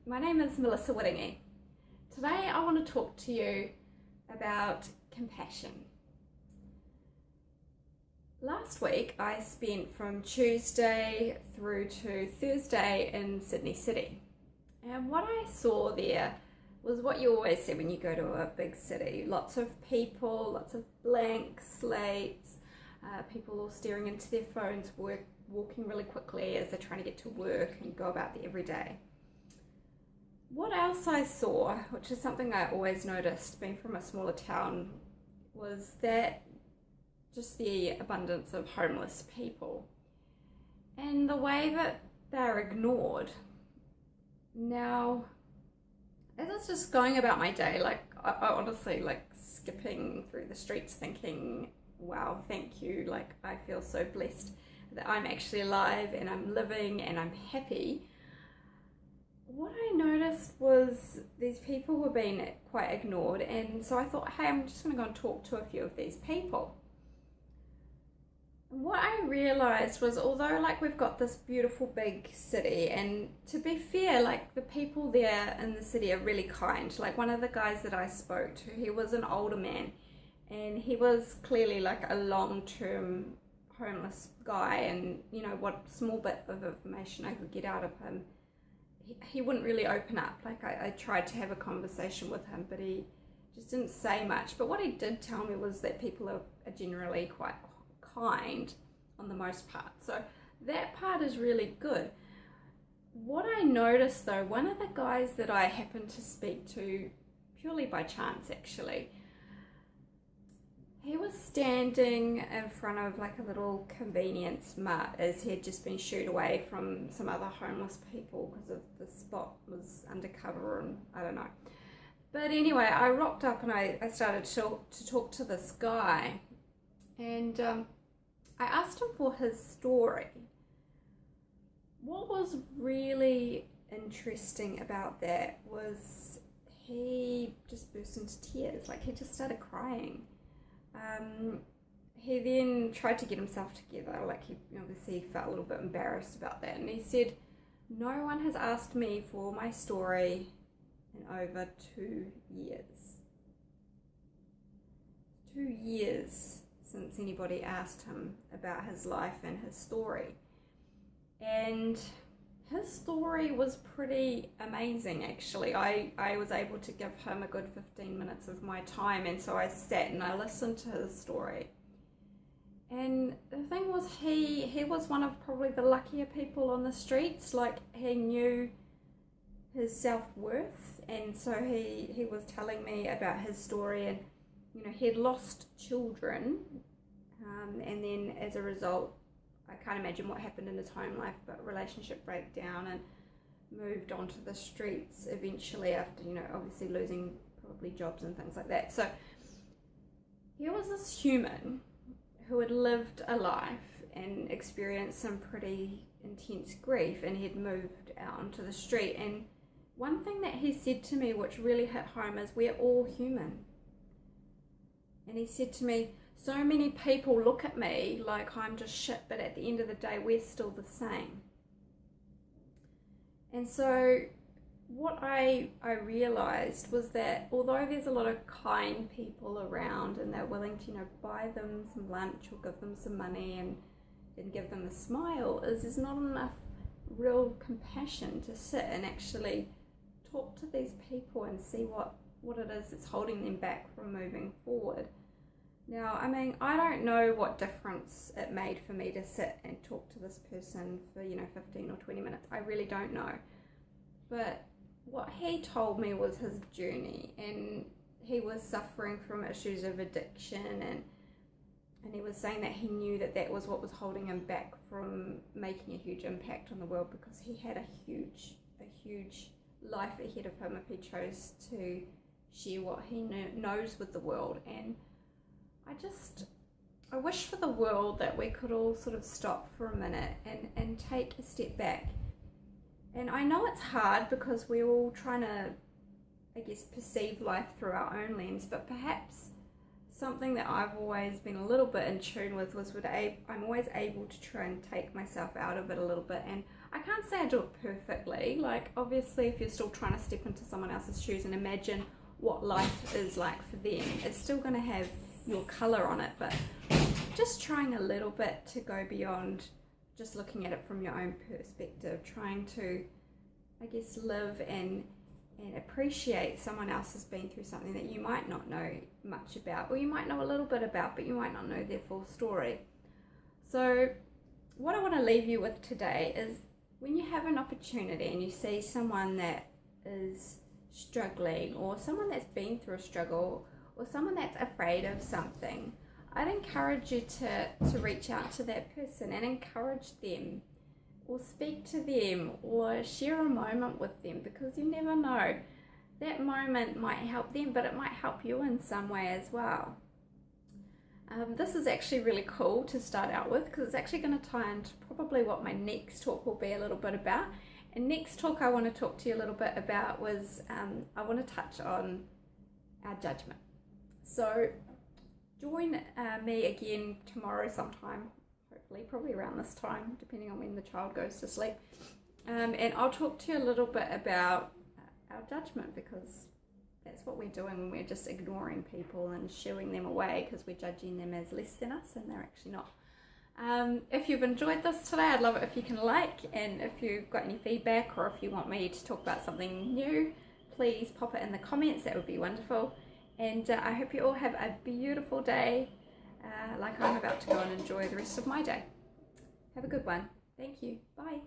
My name is Melissa Wiringi. Today I want to talk to you about compassion. Last week I spent from Tuesday through to Thursday in Sydney City, and what I saw there was what you always see when you go to a big city. Lots of people, lots of blank slates, people all staring into their phones, walking really quickly as they're trying to get to work and go about their everyday. What else I saw, which is something I always noticed being from a smaller town, was that just the abundance of homeless people and the way that they're ignored. Now, as I was just going about my day, I honestly skipping through the streets thinking, wow, thank you, I feel so blessed that I'm actually alive and I'm living and I'm happy. What I noticed was these people were being quite ignored, and so I thought, hey, I'm just going to go and talk to a few of these people. And what I realized was, although we've got this beautiful big city, and to be fair, the people there in the city are really kind. One of the guys that I spoke to, he was an older man, and he was clearly a long-term homeless guy, and what small bit of information I could get out of him, he wouldn't really open up. I tried to have a conversation with him, but he just didn't say much. But what he did tell me was that people are generally quite kind on the most part. So that part is really good. What I noticed though, one of the guys that I happened to speak to purely by chance actually, he was standing in front of a little convenience mart as he had just been shooed away from some other homeless people because the spot was undercover and I don't know. But anyway, I rocked up and I started to talk to this guy, and I asked him for his story. What was really interesting about that was he just burst into tears, he just started crying. He then tried to get himself together, he obviously felt a little bit embarrassed about that, and he said, no one has asked me for my story in over 2 years. 2 years since anybody asked him about his life and his story. And his story was pretty amazing actually. I was able to give him a good 15 minutes of my time, and so I sat and I listened to his story. And the thing was, he was one of probably the luckier people on the streets. He knew his self-worth, and so he was telling me about his story, and he'd lost children, and then as a result, I can't imagine what happened in his home life, but relationship breakdown, and moved onto the streets eventually after, obviously losing probably jobs and things like that. So here was this human who had lived a life and experienced some pretty intense grief, and he'd moved out onto the street. And one thing that he said to me which really hit home is, we're all human. And he said to me, so many people look at me like I'm just shit, but at the end of the day, we're still the same. And so what I realized was that although there's a lot of kind people around and they're willing to, buy them some lunch or give them some money and give them a smile, there's not enough real compassion to sit and actually talk to these people and see what it is that's holding them back from moving forward. Now, I don't know what difference it made for me to sit and talk to this person for, 15 or 20 minutes. I really don't know. But what he told me was his journey, and he was suffering from issues of addiction, and he was saying that he knew that was what was holding him back from making a huge impact on the world, because he had a huge life ahead of him if he chose to share what he knows with the world. And I wish for the world that we could all sort of stop for a minute and take a step back. And I know it's hard because we're all trying to, perceive life through our own lens, but perhaps something that I've always been a little bit in tune with was I'm always able to try and take myself out of it a little bit. And I can't say I do it perfectly, Like, obviously, if you're still trying to step into someone else's shoes and imagine what life is like for them, it's still going to have your colour on it, but just trying a little bit to go beyond just looking at it from your own perspective, trying to, I guess, live and appreciate someone else has been through something that you might not know much about, or you might know a little bit about, but you might not know their full story. So what I want to leave you with today is, when you have an opportunity and you see someone that is struggling, or someone that's been through a struggle, or someone that's afraid of something, I'd encourage you to reach out to that person and encourage them, or speak to them, or share a moment with them, because you never know. That moment might help them, but it might help you in some way as well. This is actually really cool to start out with, because it's actually going to tie into probably what my next talk will be a little bit about. And next talk I want to talk to you a little bit about was, I want to touch on our judgment. So join me again tomorrow sometime, hopefully probably around this time, depending on when the child goes to sleep, and I'll talk to you a little bit about our judgment, because that's what we're doing when we're just ignoring people and shooing them away because we're judging them as less than us, and they're actually not. If you've enjoyed this today, I'd love it if you can like, and if you've got any feedback, or if you want me to talk about something new, please pop it in the comments. That would be wonderful. And I hope you all have a beautiful day, like I'm about to go and enjoy the rest of my day. Have a good one. Thank you. Bye.